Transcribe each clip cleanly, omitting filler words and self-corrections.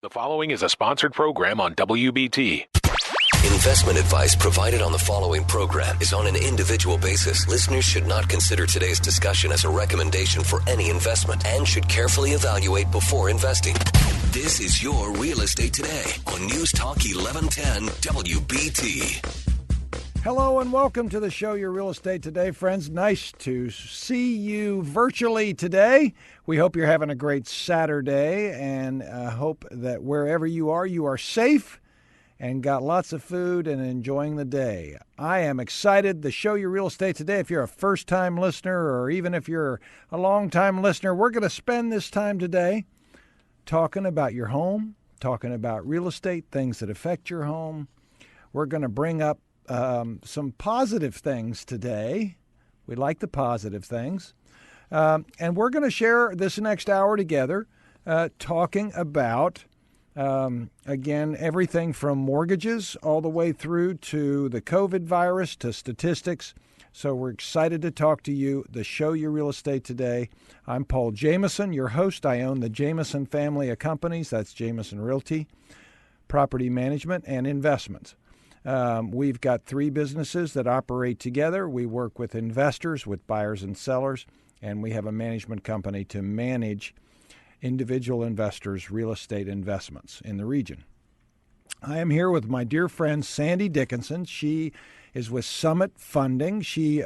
The following is a sponsored program on WBT. Investment advice provided on the following program is on an individual basis. Listeners should not consider today's discussion as a recommendation for any investment and should carefully evaluate before investing. This is Your Real Estate Today on News Talk 1110 WBT. Hello and welcome to the show, Your Real Estate Today, friends. Nice to see you virtually today. We hope you're having a great Saturday and hope that wherever you are safe and got lots of food and enjoying the day. I am excited to show Your Real Estate Today. If you're a first-time listener or even if you're a long-time listener, we're going to spend this time today talking about your home, talking about real estate, things that affect your home. We're going to bring up some positive things today. We like the positive things. And we're going to share this next hour together talking about, again, everything from mortgages all the way through to the COVID virus to statistics. So we're excited to talk to you, the show Your Real Estate Today. I'm Paul Jamison, your host. I own the Jamison family of companies. That's Jamison Realty, Property Management, and Investments. We've got three businesses that operate together. We work with investors, with buyers and sellers, and we have a management company to manage individual investors' real estate investments in the region. I am here with my dear friend Sandy Dickinson. She is with Summit Funding. She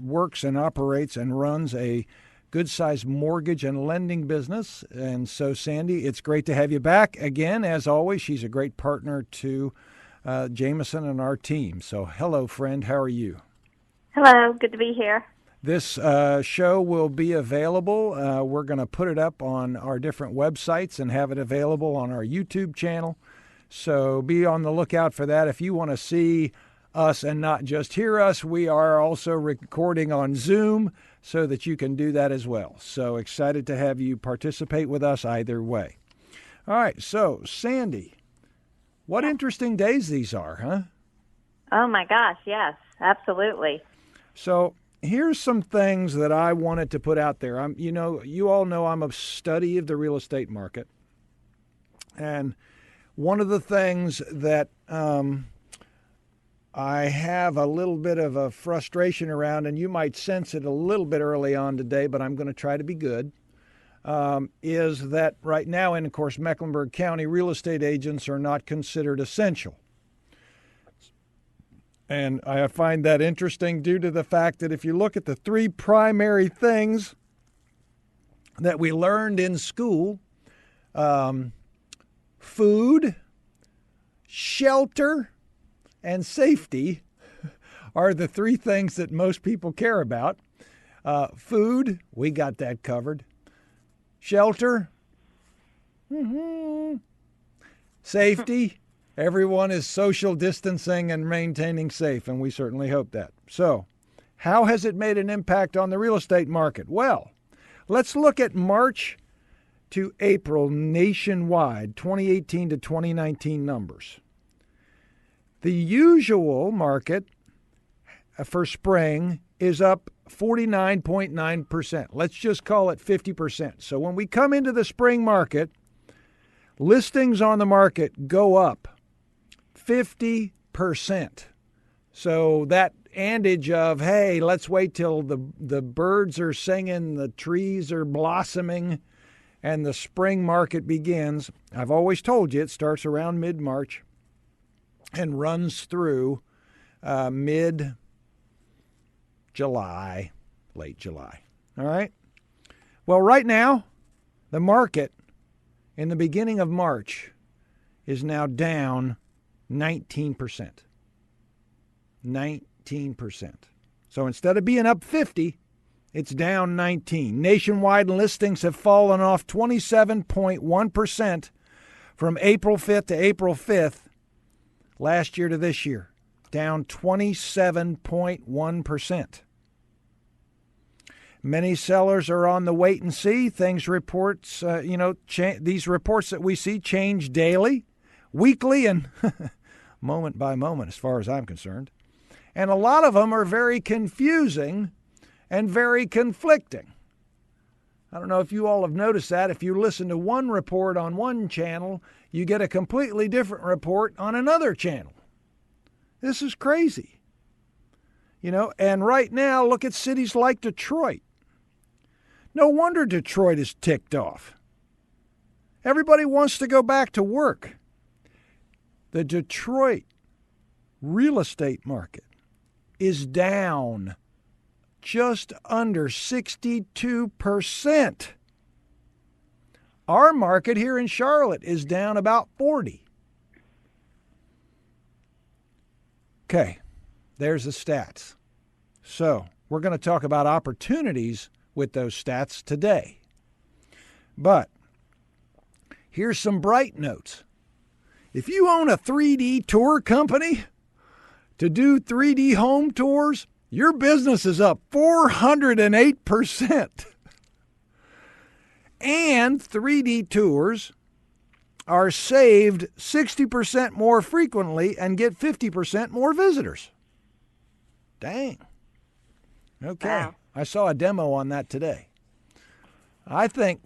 works and operates and runs a good-sized mortgage and lending business. And so, Sandy, it's great to have you back again. As always, she's a great partner to Jamison and our team. So, hello, friend. How are you? Hello. Good to be here. This show will be available. We're going to put it up on our different websites and have it available on our YouTube channel. So be on the lookout for that. If you want to see us and not just hear us, we are also recording on Zoom so that you can do that as well. So excited to have you participate with us either way. All right. So, Sandy, what interesting days these are, huh? Oh, my gosh. Yes, absolutely. So here's some things that I wanted to put out there. You all know I'm a study of the real estate market. And one of the things that I have a little bit of a frustration around, and you might sense it a little bit early on today, but I'm going to try to be good, is that right now, and of course, Mecklenburg County real estate agents are not considered essential. And I find that interesting due to the fact that if you look at the three primary things that we learned in school, food, shelter, and safety are the three things that most people care about. Food, we got that covered. Shelter, safety, everyone is social distancing and maintaining safe, and we certainly hope that. So, how has it made an impact on the real estate market? Well, let's look at March to April nationwide, 2018 to 2019 numbers. The usual market for spring is up 49.9%. Let's just call it 50%. So when we come into the spring market, listings on the market go up 50%. So that adage of, hey, let's wait till the birds are singing, the trees are blossoming, and the spring market begins. I've always told you it starts around mid-March and runs through mid-July, late July. All right? Well, right now, the market in the beginning of March is now down 19%. 19%. So instead of being up 50, it's down 19. Nationwide listings have fallen off 27.1% from April 5th to April 5th last year to this year, down 27.1%. Many sellers are on the wait and see. These reports that we see change daily, weekly, and moment by moment, as far as I'm concerned. And a lot of them are very confusing and very conflicting. I don't know if you all have noticed that. If you listen to one report on one channel, you get a completely different report on another channel. This is crazy. And right now, look at cities like Detroit. No wonder Detroit is ticked off. Everybody wants to go back to work. The Detroit real estate market is down just under 62%. Our market here in Charlotte is down about 40. Okay, there's the stats. So we're going to talk about opportunities with those stats today. But here's some bright notes. If you own a 3D tour company to do 3D home tours, your business is up 408%. And 3D tours are saved 60% more frequently and get 50% more visitors. Dang. Okay. Wow. I saw a demo on that today. I think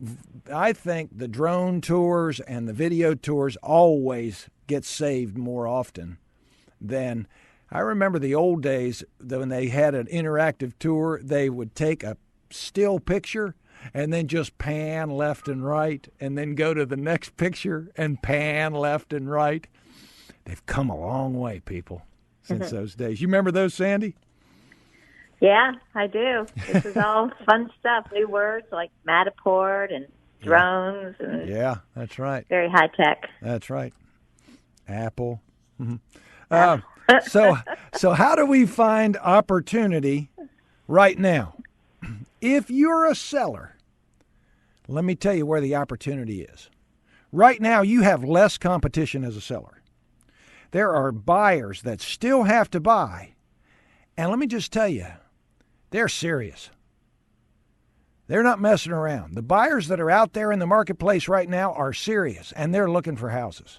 the drone tours and the video tours always get saved more often than I remember the old days when they had an interactive tour. They would take a still picture and then just pan left and right and then go to the next picture and pan left and right. They've come a long way, people, since those days. You remember those, Sandy? Yeah, I do. This is all fun stuff. New words like Matterport and drones. And Yeah, that's right. very high tech. That's right. Apple. So how do we find opportunity right now? If you're a seller, let me tell you where the opportunity is. Right now, you have less competition as a seller. There are buyers that still have to buy. And let me just tell you, they're serious. They're not messing around. The buyers that are out there in the marketplace right now are serious, and they're looking for houses.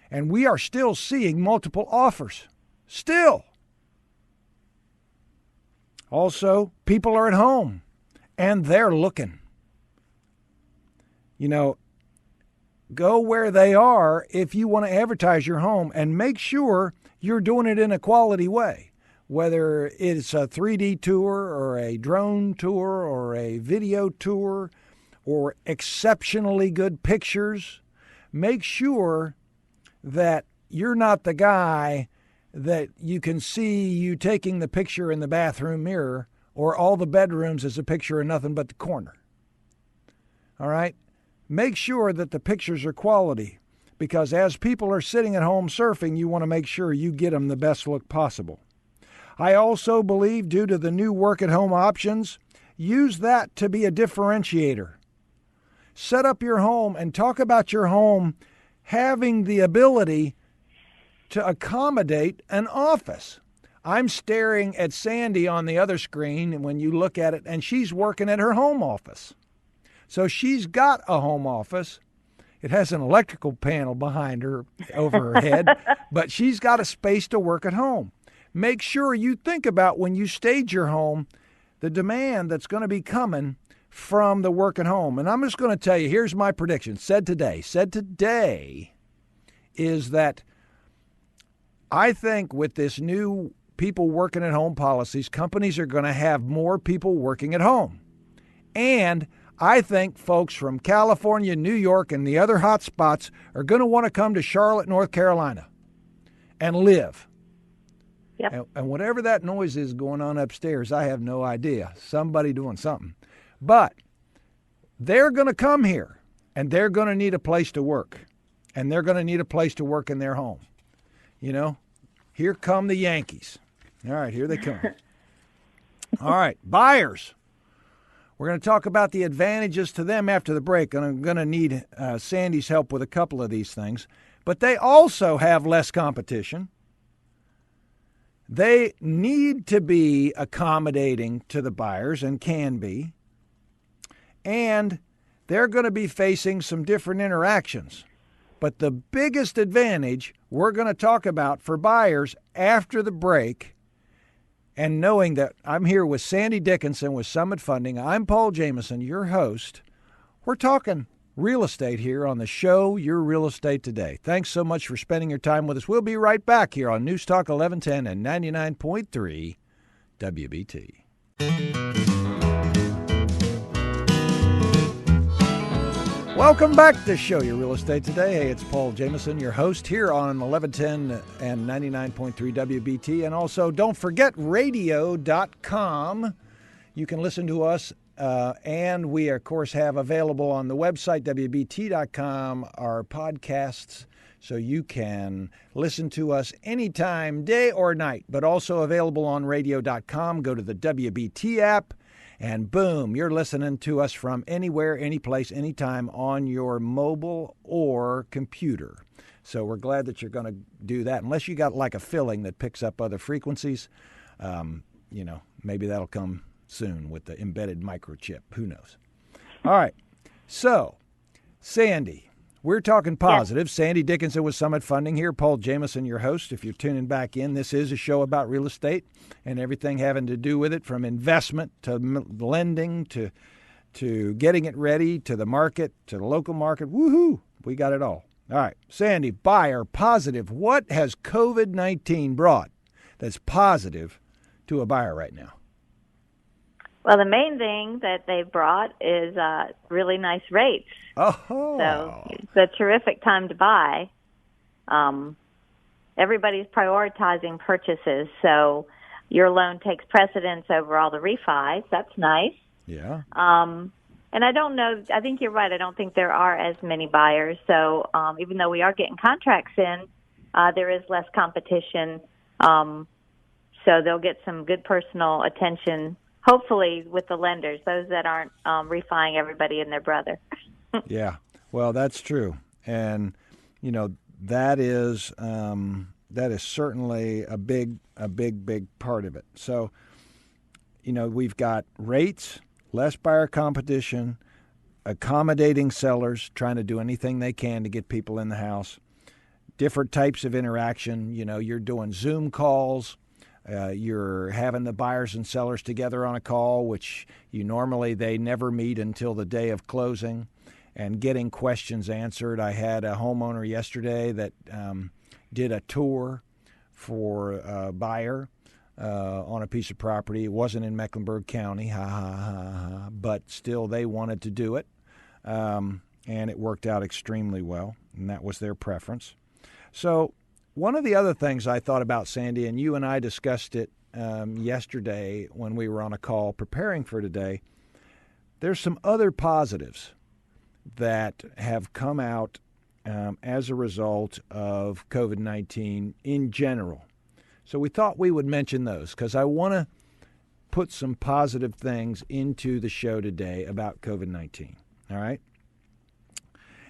And we are still seeing multiple offers. Still. Also, people are at home, and they're looking. Go where they are if you want to advertise your home, and make sure you're doing it in a quality way. Whether it's a 3D tour or a drone tour or a video tour or exceptionally good pictures, make sure that you're not the guy that you can see you taking the picture in the bathroom mirror or all the bedrooms is a picture of nothing but the corner. All right? Make sure that the pictures are quality, because as people are sitting at home surfing, you want to make sure you get them the best look possible. I also believe, due to the new work-at-home options, use that to be a differentiator. Set up your home and talk about your home having the ability to accommodate an office. I'm staring at Sandy on the other screen when you look at it, and she's working at her home office. So she's got a home office. It has an electrical panel behind her over her head, but she's got a space to work at home. Make sure you think about, when you stage your home, the demand that's going to be coming from the work at home. And I'm just going to tell you, here's my prediction. Said today is that I think with this new people working at home policies, companies are going to have more people working at home. And I think folks from California, New York, and the other hot spots are going to want to come to Charlotte, North Carolina and live. Yep. And whatever that noise is going on upstairs, I have no idea. Somebody doing something. But they're going to come here, and they're going to need a place to work. And they're going to need a place to work in their home. Here come the Yankees. All right, here they come. All right, buyers. We're going to talk about the advantages to them after the break, and I'm going to need Sandy's help with a couple of these things. But they also have less competition. They need to be accommodating to the buyers, and can be. And they're going to be facing some different interactions. But the biggest advantage we're going to talk about for buyers after the break and knowing that I'm here with Sandy Dickinson with Summit Funding. I'm Paul Jamison, your host. We're talking real estate here on the show, Your Real Estate Today. Thanks so much for spending your time with us. We'll be right back here on News Talk 1110 and 99.3 WBT. Welcome back to Show Your Real Estate Today. Hey, it's Paul Jamison, your host here on 1110 and 99.3 WBT. And also, don't forget radio.com. You can listen to us, and we, of course, have available on the website, WBT.com, our podcasts, so you can listen to us anytime, day or night, but also available on radio.com. Go to the WBT app. And boom, you're listening to us from anywhere, anyplace, anytime on your mobile or computer. So we're glad that you're going to do that. Unless you got like a filling that picks up other frequencies, maybe that'll come soon with the embedded microchip. Who knows? All right. So, Sandy, we're talking positive. Yes. Sandy Dickinson with Summit Funding here. Paul Jamison, your host. If you're tuning back in, this is a show about real estate and everything having to do with it, from investment to lending to getting it ready, to the market, to the local market. Woohoo! We got it all. All right. Sandy, buyer, positive. What has COVID-19 brought that's positive to a buyer right now? Well, the main thing that they brought is really nice rates. Oh. So it's a terrific time to buy. Everybody's prioritizing purchases, so your loan takes precedence over all the refis. That's nice. Yeah. And I don't know, I think you're right. I don't think there are as many buyers. So even though we are getting contracts in, there is less competition. So they'll get some good personal attention, hopefully, with the lenders, those that aren't refining everybody and their brother. Yeah, well, that's true, and that is certainly a big part of it. So, we've got rates, less buyer competition, accommodating sellers, trying to do anything they can to get people in the house, different types of interaction. You're doing Zoom calls. You're having the buyers and sellers together on a call, which they never meet until the day of closing, and getting questions answered. I had a homeowner yesterday that did a tour for a buyer on a piece of property. It wasn't in Mecklenburg County, but still they wanted to do it, and it worked out extremely well, and that was their preference. So one of the other things I thought about, Sandy, and you and I discussed it yesterday when we were on a call preparing for today, there's some other positives that have come out as a result of COVID-19 in general. So we thought we would mention those because I want to put some positive things into the show today about COVID-19. All right?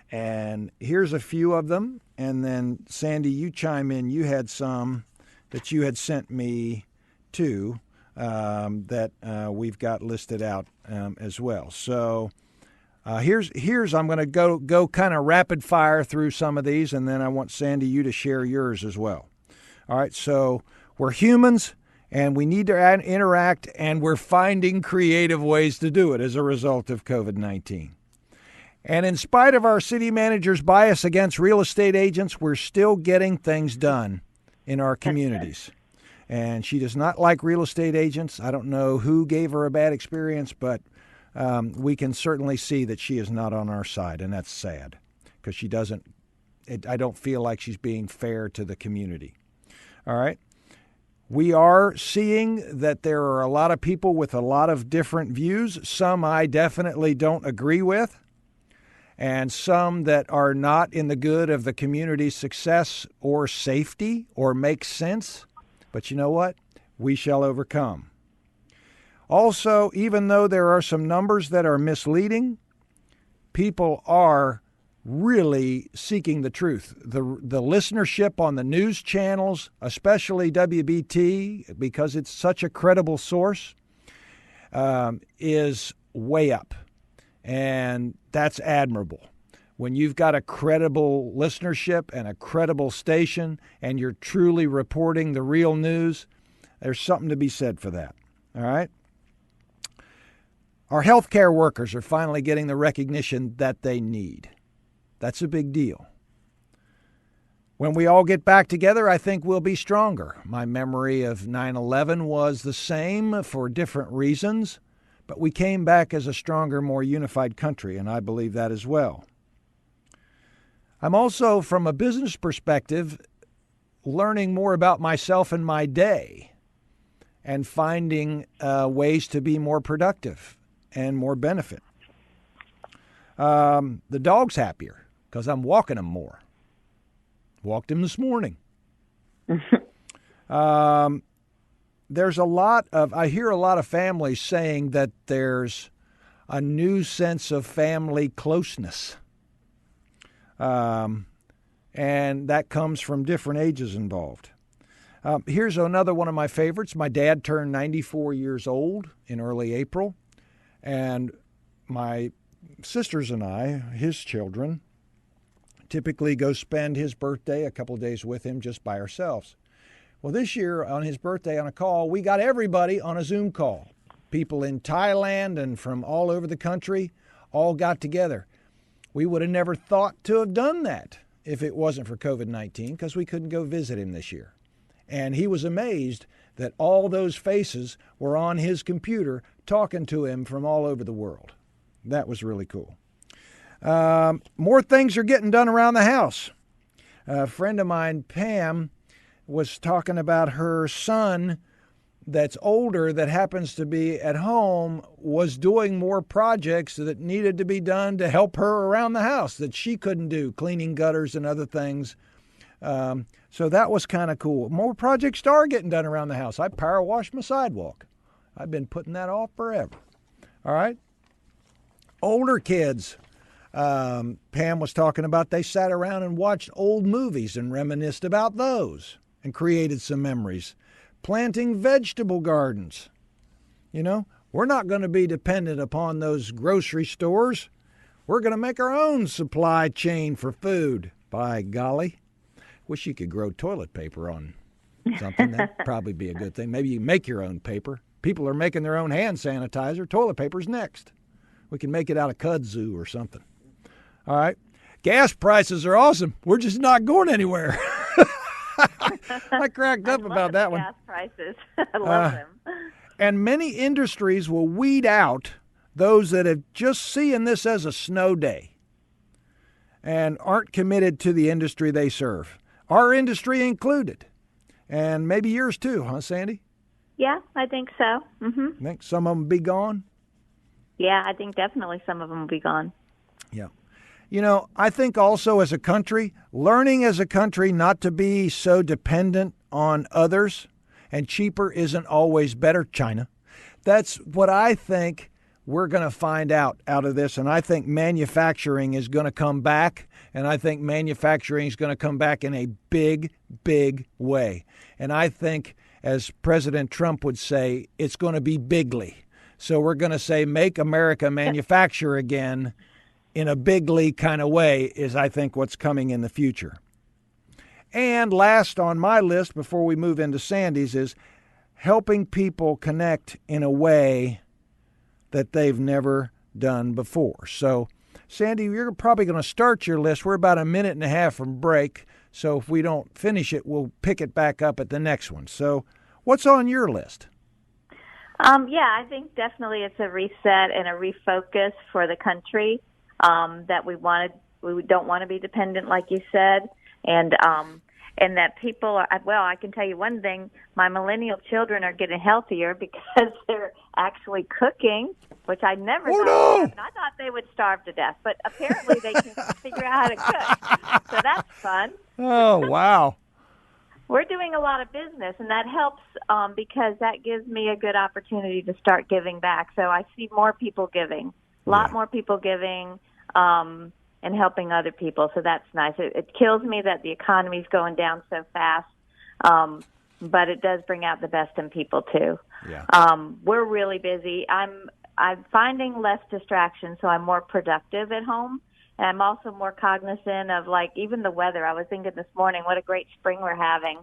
And here's a few of them. And then, Sandy, you chime in. You had some that you had sent me too that we've got listed out as well. So here's I'm going to go kind of rapid fire through some of these, and then I want, Sandy, you to share yours as well. All right, so we're humans, and we need to interact, and we're finding creative ways to do it as a result of COVID-19. And in spite of our city manager's bias against real estate agents, we're still getting things done in our communities. And she does not like real estate agents. I don't know who gave her a bad experience, but we can certainly see that she is not on our side, and that's sad because she doesn't. I don't feel like she's being fair to the community. All right. We are seeing that there are a lot of people with a lot of different views. Some I definitely don't agree with, and some that are not in the good of the community's success or safety or make sense. But you know what? We shall overcome. Also, even though there are some numbers that are misleading, people are really seeking the truth. The listenership on the news channels, especially WBT, because it's such a credible source, is way up. And that's admirable. When you've got a credible listenership and a credible station and you're truly reporting the real news, There's something to be said for that. All right? Our healthcare workers are finally getting the recognition that they need. That's a big deal. When we all get back together, I think we'll be stronger. My memory of 9/11 was the same for different reasons, but we came back as a stronger, more unified country, and I believe that as well. I'm also, from a business perspective, learning more about myself and my day and finding ways to be more productive and more benefit. The dog's happier because I'm walking him more. Walked him this morning. There's a lot of, I hear a lot of families saying that there's a new sense of family closeness. And that comes from different ages involved. Here's another one of my favorites. My dad turned 94 years old in early April, and my sisters and I, his children, typically go spend his birthday a couple of days with him just by ourselves. Well, this year on his birthday on a call, we got everybody on a Zoom call. People in Thailand and from all over the country all got together. We would have never thought to have done that if it wasn't for COVID-19 because we couldn't go visit him this year. And he was amazed that all those faces were on his computer talking to him from all over the world. That was really cool. More things are getting done around the house. A friend of mine, Pam, was talking about her son that's older that happens to be at home was doing more projects that needed to be done to help her around the house that she couldn't do, cleaning gutters and other things. So that was kind of cool. More projects are getting done around the house. I power wash my sidewalk. I've been putting that off forever. All right. Older kids. Pam was talking about they sat around and watched old movies and reminisced about those and created some memories. Planting vegetable gardens. You know, we're not going to be dependent upon those grocery stores. We're going to make our own supply chain for food. By golly. Wish you could grow toilet paper on something. That'd probably be a good thing. Maybe you make your own paper. People are making their own hand sanitizer. Toilet paper's next. We can make it out of kudzu or something. All right. Gas prices are awesome. We're just not going anywhere. I cracked up about that one. Gas prices. I love them. And many industries will weed out those that have just seeing this as a snow day and aren't committed to the industry they serve. Our industry included. And maybe yours too, huh, Sandy? Yeah, I think so. Mm-hmm. Think some of them be gone? Yeah, I think definitely some of them will be gone. Yeah. You know, I think also as a country, learning as a country not to be so dependent on others, and cheaper isn't always better, China. That's what I think we're going to find out of this, and I think manufacturing is going to come back, and I think manufacturing is going to come back in a big, big way. And I think, as President Trump would say, it's going to be bigly. So we're going to say, make America manufacture again in a bigly kind of way is, I think, what's coming in the future. And last on my list before we move into Sandy's is helping people connect in a way that they've never done before. So, Sandy, you're probably going to start your list. We're about a minute and a half from break. So if we don't finish it, we'll pick it back up at the next one. So what's on your list? Yeah, I think definitely it's a reset and a refocus for the country. That we don't want to be dependent, like you said, and that people are, well, I can tell you one thing, my millennial children are getting healthier because they're actually cooking, which I never thought of. I thought they would starve to death, but apparently they can figure out how to cook. So that's fun. Oh, wow. We're doing a lot of business, and that helps because that gives me a good opportunity to start giving back. So I see more people giving, a lot more people giving, and helping other people. So that's nice. It kills me that the economy's going down so fast, but it does bring out the best in people too. Yeah. We're really busy. I'm finding less distractions, so I'm more productive at home. And I'm also more cognizant of, like, even the weather. I was thinking this morning, what a great spring we're having.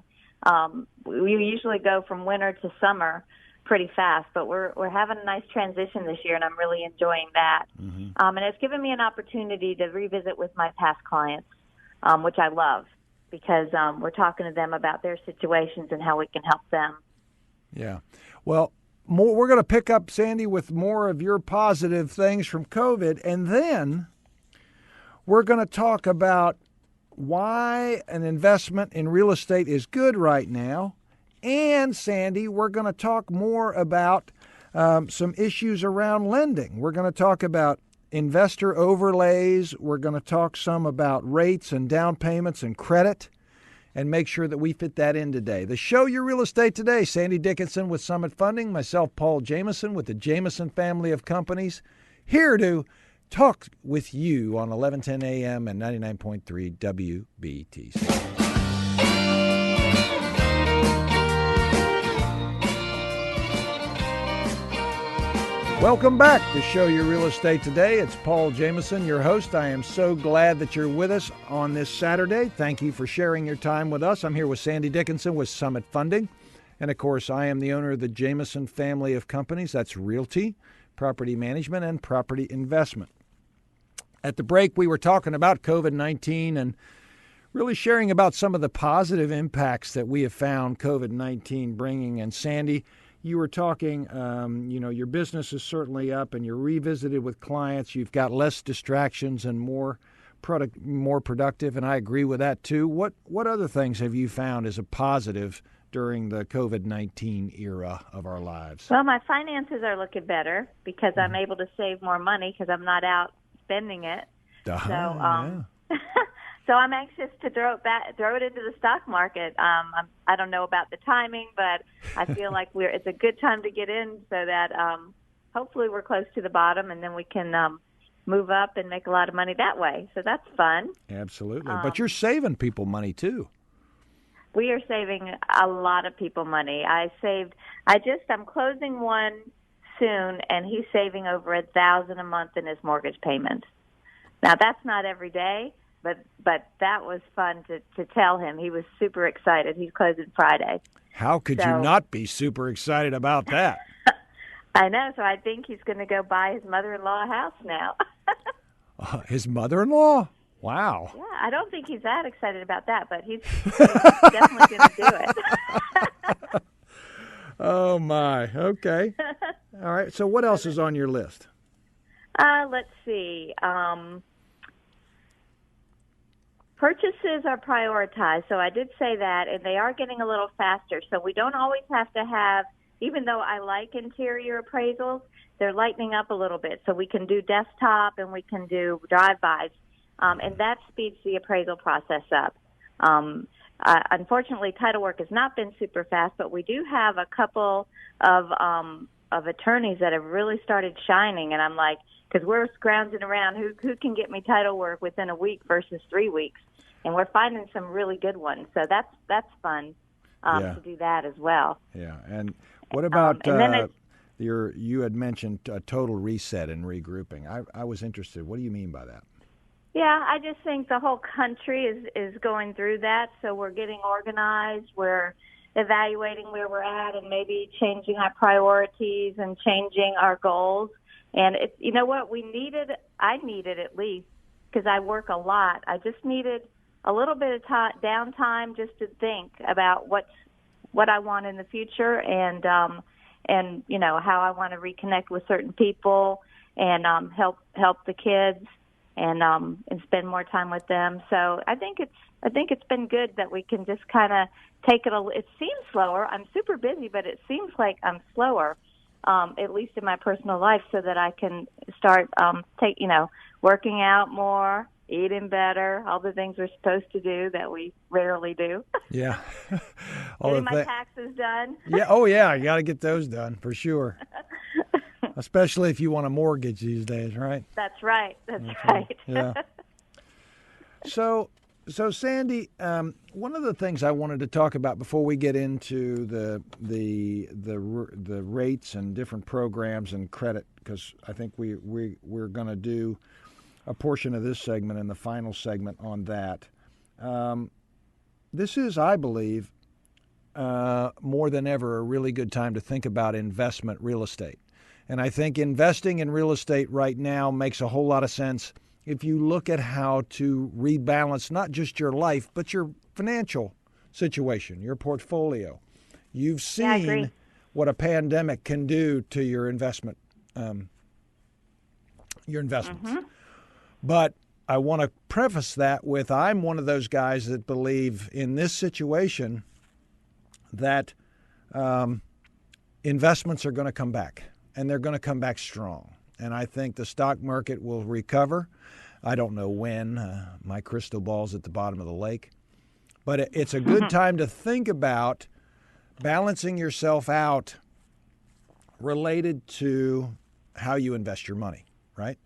We usually go from winter to summer pretty fast, but we're having a nice transition this year, and I'm really enjoying that. Mm-hmm. And it's given me an opportunity to revisit with my past clients, which I love, because we're talking to them about their situations and how we can help them. Yeah. Well, we're going to pick up, Sandy, with more of your positive things from COVID, and then we're going to talk about why an investment in real estate is good right now. And, Sandy, we're going to talk more about some issues around lending. We're going to talk about investor overlays. We're going to talk some about rates and down payments and credit, and make sure that we fit that in today. The show, Your Real Estate Today. Sandy Dickinson with Summit Funding. Myself, Paul Jamison, with the Jamison family of companies, here to talk with you on 1110 a.m. and 99.3 WBTC. Welcome back to Show Your Real Estate Today. It's Paul Jamison, your host. I am so glad that you're with us on this Saturday. Thank you for sharing your time with us. I'm here with Sandy Dickinson with Summit Funding. And, of course, I am the owner of the Jamison family of companies. That's Realty, Property Management, and Property Investment. At the break, we were talking about COVID-19 and really sharing about some of the positive impacts that we have found COVID-19 bringing. And, Sandy, you were talking, your business is certainly up and you're revisited with clients. You've got less distractions and more productive, and I agree with that too. What other things have you found as a positive during the COVID-19 era of our lives? Well, my finances are looking better because I'm able to save more money because I'm not out spending it. Yeah. So I'm anxious to throw it into the stock market. I don't know about the timing, but I feel like it's a good time to get in so that hopefully we're close to the bottom, and then we can move up and make a lot of money that way. So that's fun. Absolutely. But you're saving people money too. We are saving a lot of people money. I'm closing one soon, and he's saving over $1,000 a month in his mortgage payments. Now that's not every day. But that was fun to tell him. He was super excited. He's closing Friday. How could you not be super excited about that? I know. So I think he's going to go buy his mother-in-law a house now. His mother-in-law? Wow. Yeah, I don't think he's that excited about that, but he's definitely going to do it. Oh, my. Okay. All right. So what else is on your list? Let's see. Purchases are prioritized, so I did say that, and they are getting a little faster. So we don't always have to have, even though I like interior appraisals, they're lightening up a little bit. So we can do desktop and we can do drive-bys, and that speeds the appraisal process up. Unfortunately, title work has not been super fast, but we do have a couple of attorneys that have really started shining, and I'm like, because we're scrounging around who can get me title work within a week versus 3 weeks, and we're finding some really good ones. So that's fun to do that as well. Yeah, and what about you had mentioned a total reset and regrouping. I was interested. What do you mean by that? Yeah, I just think the whole country is going through that. So we're getting organized. We're evaluating where we're at and maybe changing our priorities and changing our goals. And you know what, I needed at least, because I work a lot, I just needed a little bit of downtime just to think about what I want in the future and how I want to reconnect with certain people and help the kids and spend more time with them. So I think it's been good that we can just kind of take it. It seems slower. I'm super busy, but it seems like I'm slower. At least in my personal life, so that I can start working out more, eating better, all the things we're supposed to do that we rarely do. Yeah. Getting my taxes done. Yeah. Oh, yeah. You got to get those done for sure. Especially if you want a mortgage these days, right? That's right. That's right. Yeah. So Sandy, one of the things I wanted to talk about before we get into the rates and different programs and credit, because I think we're going to do a portion of this segment and the final segment on that. This is, I believe, more than ever, a really good time to think about investment real estate. And I think investing in real estate right now makes a whole lot of sense if you look at how to rebalance not just your life, but your financial situation, your portfolio. You've seen what a pandemic can do to your investments. But I want to preface that with I'm one of those guys that believe in this situation that investments are going to come back, and they're going to come back strong. And I think the stock market will recover. I don't know when. My crystal ball's at the bottom of the lake. But it's a good time to think about balancing yourself out related to how you invest your money, right?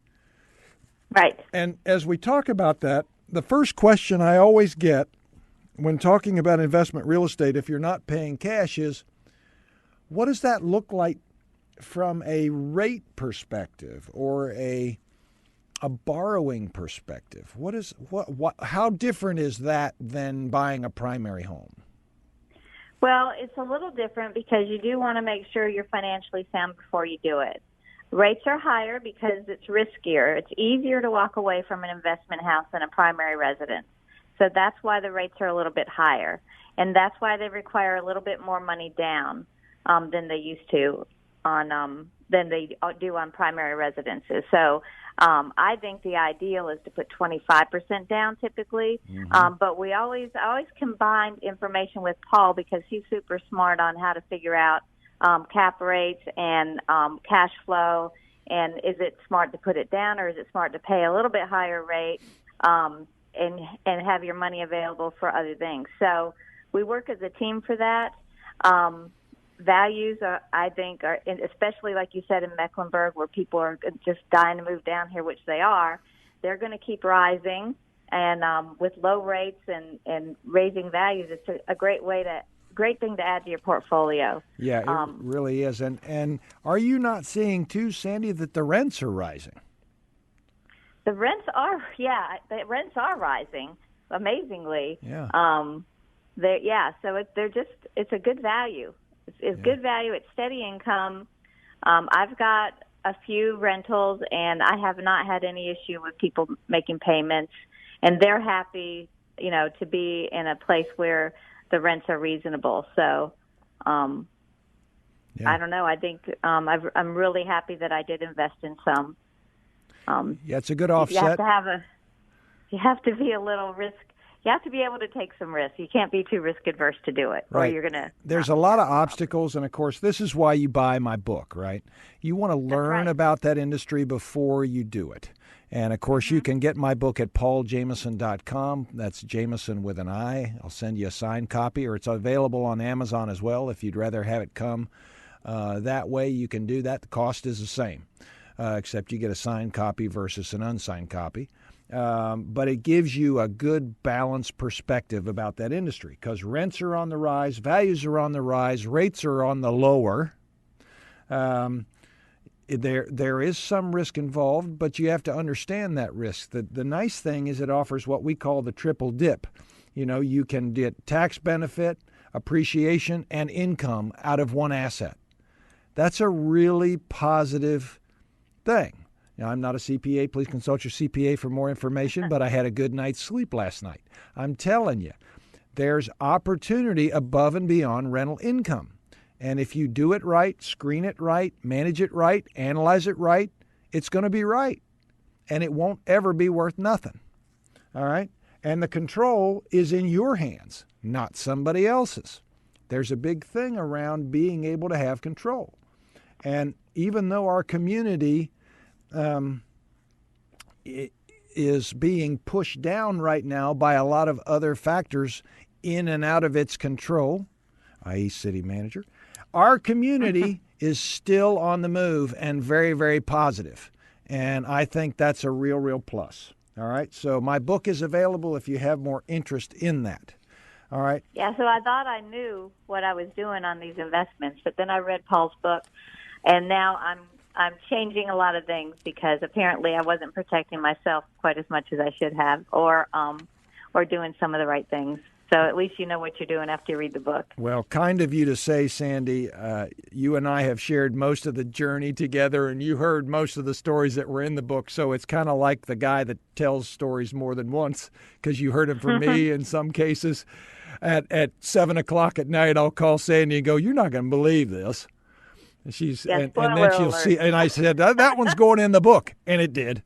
Right. And as we talk about that, the first question I always get when talking about investment real estate, if you're not paying cash, is what does that look like from a rate perspective or a borrowing perspective? How different is that than buying a primary home? Well, it's a little different because you do want to make sure you're financially sound before you do it. Rates are higher because it's riskier. It's easier to walk away from an investment house than a primary residence. So that's why the rates are a little bit higher. And that's why they require a little bit more money down than they used to than they do on primary residences. So I think the ideal is to put 25% down typically. But I always combine information with Paul because he's super smart on how to figure out cap rates and cash flow, and is it smart to put it down or is it smart to pay a little bit higher rate and have your money available for other things. So we work as a team for that. Values, I think, are especially like you said in Mecklenburg, where people are just dying to move down here, which they are. They're going to keep rising, and with low rates and raising values, it's a great thing to add to your portfolio. Yeah, it really is. And are you not seeing too, Sandy, that the rents are rising? The rents are rising amazingly. Yeah. So it's a good value. It's good value. It's steady income. I've got a few rentals, and I have not had any issue with people making payments, and they're happy, to be in a place where the rents are reasonable. So, I don't know. I think I'm really happy that I did invest in some. It's a good offset. You have to be a little risk. You have to be able to take some risks. You can't be too risk adverse to do it, right. Or you're gonna. There's a lot of obstacles, and of course, this is why you buy my book, right? You want to learn about that industry before you do it. And of course, you can get my book at pauljamison.com. That's Jamison with an I. I'll send you a signed copy, or it's available on Amazon as well. If you'd rather have it come that way, you can do that. The cost is the same, except you get a signed copy versus an unsigned copy. But it gives you a good balanced perspective about that industry because rents are on the rise, values are on the rise, rates are on the lower. There is some risk involved, but you have to understand that risk. The nice thing is it offers what we call the triple dip. You can get tax benefit, appreciation, and income out of one asset. That's a really positive thing. Now, I'm not a CPA. Please consult your CPA for more information, but I had a good night's sleep last night. I'm telling you, there's opportunity above and beyond rental income. And if you do it right, screen it right, manage it right, analyze it right, it's going to be right. And it won't ever be worth nothing. All right? And the control is in your hands, not somebody else's. There's a big thing around being able to have control. And even though our community is being pushed down right now by a lot of other factors in and out of its control, i.e. city manager, our community is still on the move and very, very positive. And I think that's a real, real plus. All right. So my book is available if you have more interest in that. All right. Yeah. So I thought I knew what I was doing on these investments, but then I read Paul's book, and now I'm changing a lot of things because apparently I wasn't protecting myself quite as much as I should have, or doing some of the right things. So at least you know what you're doing after you read the book. Well, kind of you to say, Sandy. You and I have shared most of the journey together, and you heard most of the stories that were in the book. So it's kind of like the guy that tells stories more than once, because you heard them from me in some cases. At 7 o'clock at night, I'll call Sandy and go, "You're not going to believe this." And and then she'll see. And I said, "That one's going in the book," and it did.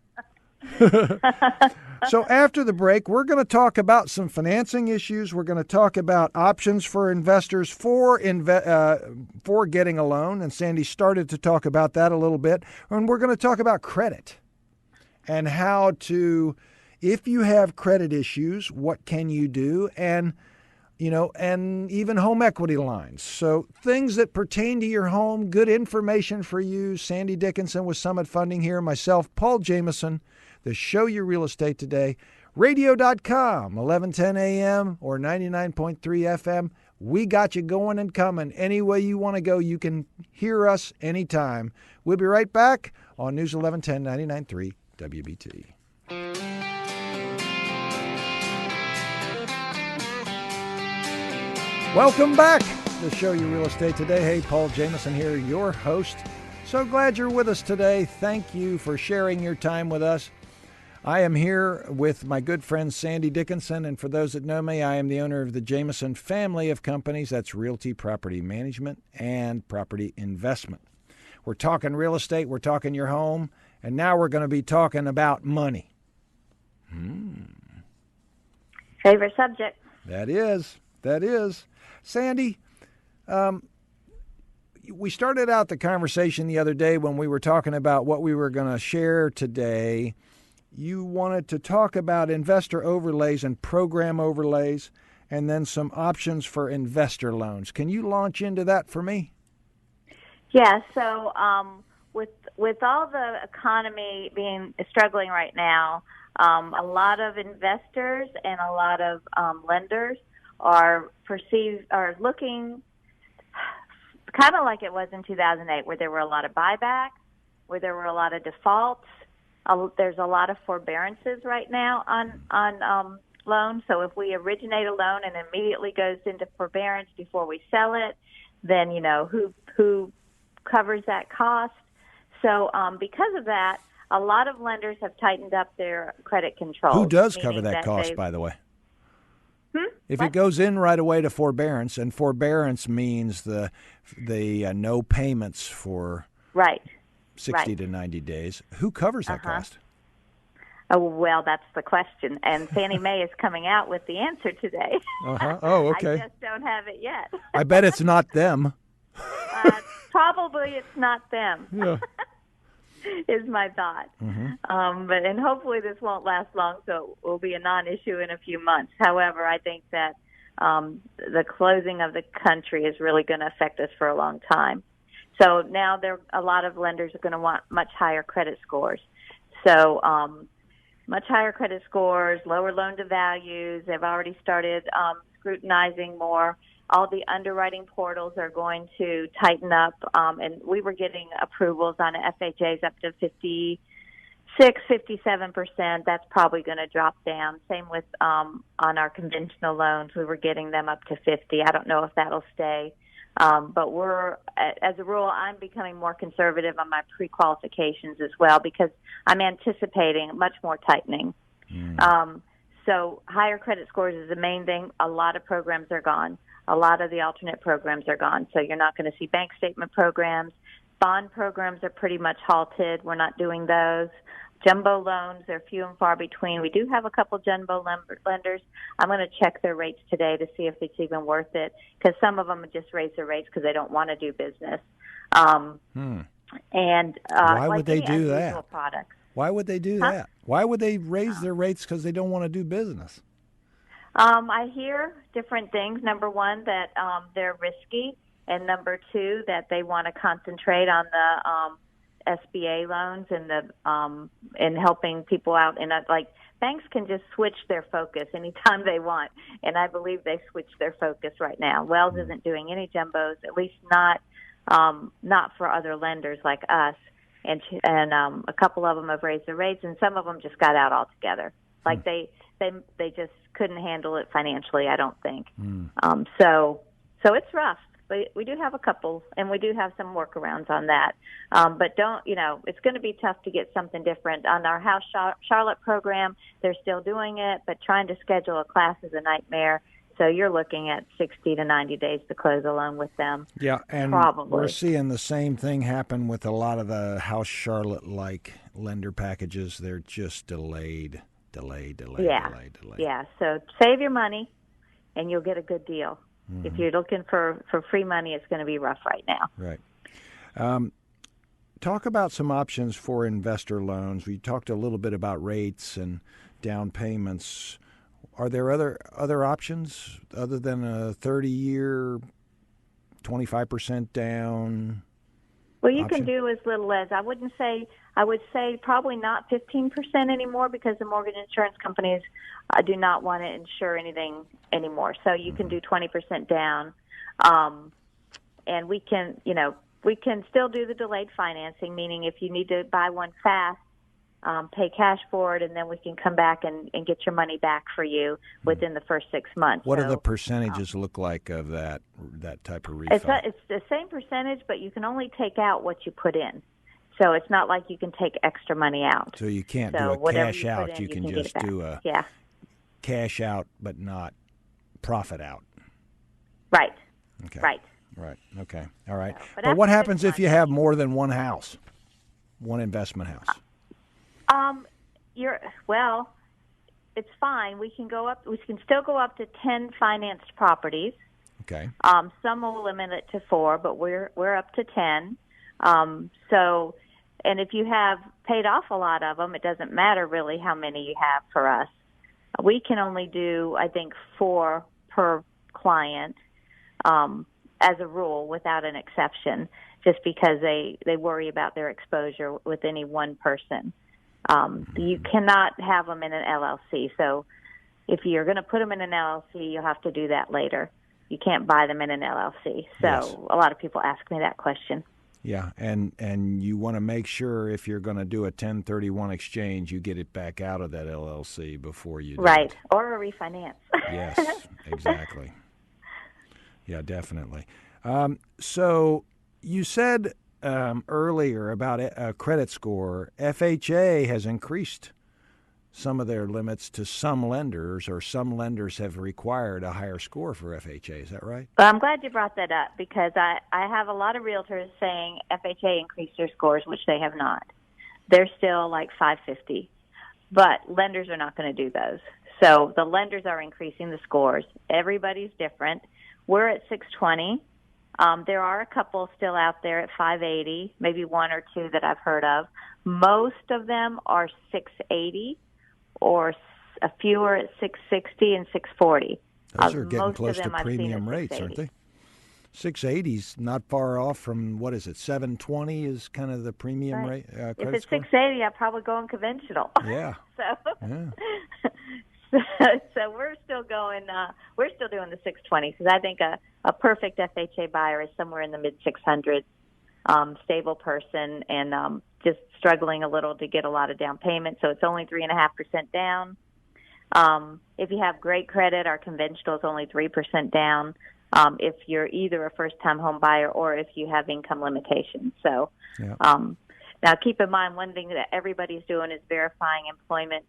So after the break, we're going to talk about some financing issues. We're going to talk about options for investors for getting a loan. And Sandy started to talk about that a little bit. And we're going to talk about credit and how to, if you have credit issues, what can you do? And, and even home equity lines. So things that pertain to your home, good information for you. Sandy Dickinson with Summit Funding here. Myself, Paul Jamison. The Show Your Real Estate Today, radio.com, 1110 a.m. or 99.3 FM. We got you going and coming. Any way you want to go, you can hear us anytime. We'll be right back on News 1110 99.3 WBT. Welcome back to Show Your Real Estate Today. Hey, Paul Jamison here, your host. So glad you're with us today. Thank you for sharing your time with us. I am here with my good friend Sandy Dickinson, and for those that know me, I am the owner of the Jamison family of companies. That's Realty, Property Management, and Property Investment. We're talking real estate, we're talking your home, and now we're going to be talking about money. Favorite subject. That is. Sandy, we started out the conversation the other day when we were talking about what we were going to share today. You wanted to talk about investor overlays and program overlays, and then some options for investor loans. Can you launch into that for me? Yeah. So with all the economy struggling right now, a lot of investors and a lot of lenders are looking kind of like it was in 2008, where there were a lot of buybacks, where there were a lot of defaults. There's a lot of forbearances right now on loans. So if we originate a loan and immediately goes into forbearance before we sell it, then who covers that cost? So because of that, a lot of lenders have tightened up their credit controls. Who does cover that cost, by the way? If it goes in right away to forbearance, and forbearance means the no payments for 60 to 90 days, who covers that cost? Oh, well, that's the question. And Fannie Mae is coming out with the answer today. Oh, okay. I just don't have it yet. I bet it's not them. Probably it's not them. Yeah. Is my thought. And hopefully this won't last long, so it will be a non-issue in a few months. However, I think that the closing of the country is really going to affect us for a long time. So now a lot of lenders are going to want much higher credit scores. So much higher credit scores, lower loan to values. They've already started scrutinizing more. All the underwriting portals are going to tighten up, and we were getting approvals on FHAs up to 56, 57%. That's probably going to drop down. Same with on our conventional loans. We were getting them up to 50. I don't know if that'll stay. But as a rule, I'm becoming more conservative on my pre-qualifications as well, because I'm anticipating much more tightening. So higher credit scores is the main thing. A lot of programs are gone. A lot of the alternate programs are gone. So you're not going to see bank statement programs. Bond programs are pretty much halted. We're not doing those. Jumbo loans, they're few and far between. We do have a couple jumbo lenders. I'm going to check their rates today to see if it's even worth it, because some of them just raise their rates because they don't want to do business. And why would they do that? Products. Why would they do that? Why would they raise their rates because they don't want to do business? I hear different things. Number one, that they're risky, and number two, that they want to concentrate on the SBA loans and the and helping people out. And like banks can just switch their focus anytime they want, and I believe they switch their focus right now. Wells isn't doing any jumbos, at least not for other lenders like us. And a couple of them have raised their rates, and some of them just got out altogether. Like they just couldn't handle it financially, I don't think. So it's rough. But we do have a couple, and we do have some workarounds on that. But it's going to be tough to get something different. On our House Charlotte program, they're still doing it, but trying to schedule a class is a nightmare. So you're looking at 60 to 90 days to close along with them. Yeah, and probably. We're seeing the same thing happen with a lot of the House Charlotte-like lender packages. They're just delayed. Yeah, so save your money, and you'll get a good deal. Mm-hmm. If you're looking for free money, it's going to be rough right now. Right. Talk about some options for investor loans. We talked a little bit about rates and down payments. Are there other options other than a 30-year, 25% down? Well, you option? Can do as little as, I would say probably not 15% anymore, because the mortgage insurance companies do not want to insure anything anymore. So you can do 20% down. And we can still do the delayed financing, meaning if you need to buy one fast, pay cash for it, and then we can come back and get your money back for you within the first 6 months. What do the percentages look like of that type of refi? It's the same percentage, but you can only take out what you put in. So it's not like you can take extra money out. So you can't do a cash out. You can just do a cash out, but not profit out. Right. Okay. Right. Right. Okay. All right. So, but what happens if you have more than one house, one investment house? It's fine. We can still go up to 10 financed properties. Okay. Some will limit it to 4, but we're up to 10. And if you have paid off a lot of them, it doesn't matter really how many you have for us. We can only do, I think, 4 per client, as a rule, without an exception, just because they worry about their exposure with any one person. You cannot have them in an LLC. So if you're going to put them in an LLC, you'll have to do that later. You can't buy them in an LLC. So yes. A lot of people ask me that question. Yeah, and you want to make sure if you're going to do a 1031 exchange, you get it back out of that LLC before you do Right, it. Or a refinance. Yes, exactly. Yeah, definitely. So you said earlier about a credit score. FHA has increased some of their limits to some lenders, or some lenders have required a higher score for FHA. Is that right? Well, I'm glad you brought that up, because I have a lot of realtors saying FHA increased their scores, which they have not. They're still like 550, but lenders are not going to do those. So the lenders are increasing the scores. Everybody's different. We're at 620. There are a couple still out there at 580, maybe 1 or 2 that I've heard of. Most of them are 680, or a few are at 660 and 640. Those are getting close to premium rates, aren't they? 680's not far off from, what is it, 720 is kind of the premium rate. If it's score? 680, I'd probably go in conventional. Yeah. So we're still going. We're still doing the 620, because I think a perfect FHA buyer is somewhere in the mid 600s, stable person, and just struggling a little to get a lot of down payment. So it's only 3.5% down. If you have great credit, our conventional is only 3% down. If you're either a first-time home buyer or if you have income limitations. So now keep in mind, one thing that everybody's doing is verifying employment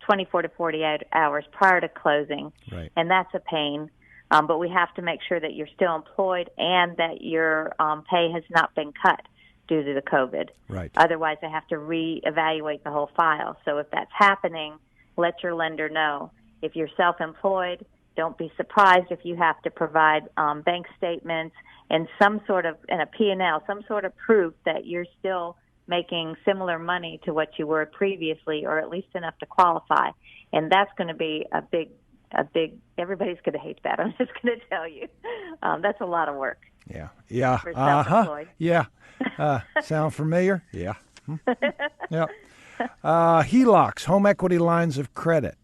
24 to 48 hours prior to closing, right. And that's a pain. But we have to make sure that you're still employed and that your pay has not been cut due to the COVID. Right. Otherwise, they have to reevaluate the whole file. So if that's happening, let your lender know. If you're self-employed, don't be surprised if you have to provide bank statements and a P&L, some sort of proof that you're still making similar money to what you were previously, or at least enough to qualify. And that's going to be a big, everybody's going to hate that. I'm just going to tell you. That's a lot of work. Yeah. For self-employed. Yeah. Sound familiar? Yeah. Yeah. HELOCs, home equity lines of credit.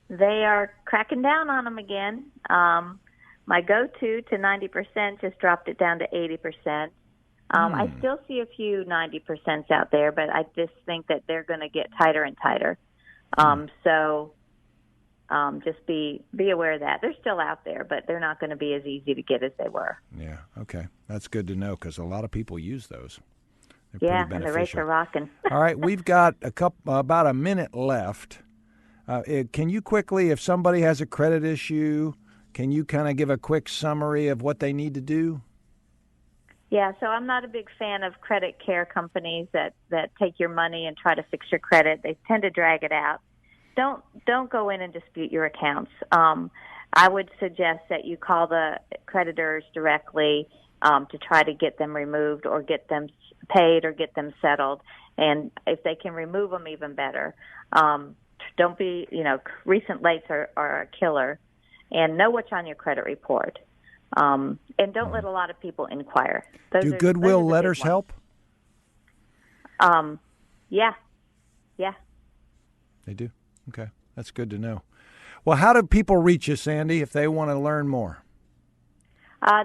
They are cracking down on them again. My go-to to 90% just dropped it down to 80%. I still see a few 90% out there, but I just think that they're going to get tighter and tighter. So just be aware of that. They're still out there, but they're not going to be as easy to get as they were. Yeah, okay. That's good to know because a lot of people use those. They're Yeah, pretty and the rates beneficial. are rocking. All right, we've got about a minute left. Can you quickly, if somebody has a credit issue, can you kind of give a quick summary of what they need to do? Yeah, so I'm not a big fan of credit care companies that take your money and try to fix your credit. They tend to drag it out. Don't go in and dispute your accounts. I would suggest that you call the creditors directly to try to get them removed or get them paid or get them settled. And if they can remove them, even better. Don't be, recent lates are a killer. And know what's on your credit report. And don't let a lot of people inquire. Do goodwill letters help? Yeah. They do? Okay. That's good to know. Well, how do people reach you, Sandy, if they want to learn more?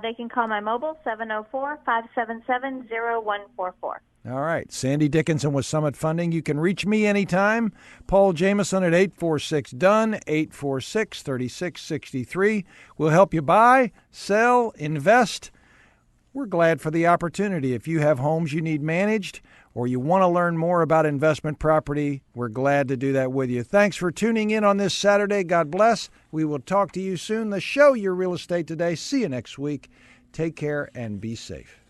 They can call my mobile, 704-577-0144. All right. Sandy Dickinson with Summit Funding. You can reach me anytime. Paul Jamison at 846-DONE, 846-3663. We'll help you buy, sell, invest. We're glad for the opportunity. If you have homes you need managed or you want to learn more about investment property, we're glad to do that with you. Thanks for tuning in on this Saturday. God bless. We will talk to you soon. The show, Your Real Estate Today. See you next week. Take care and be safe.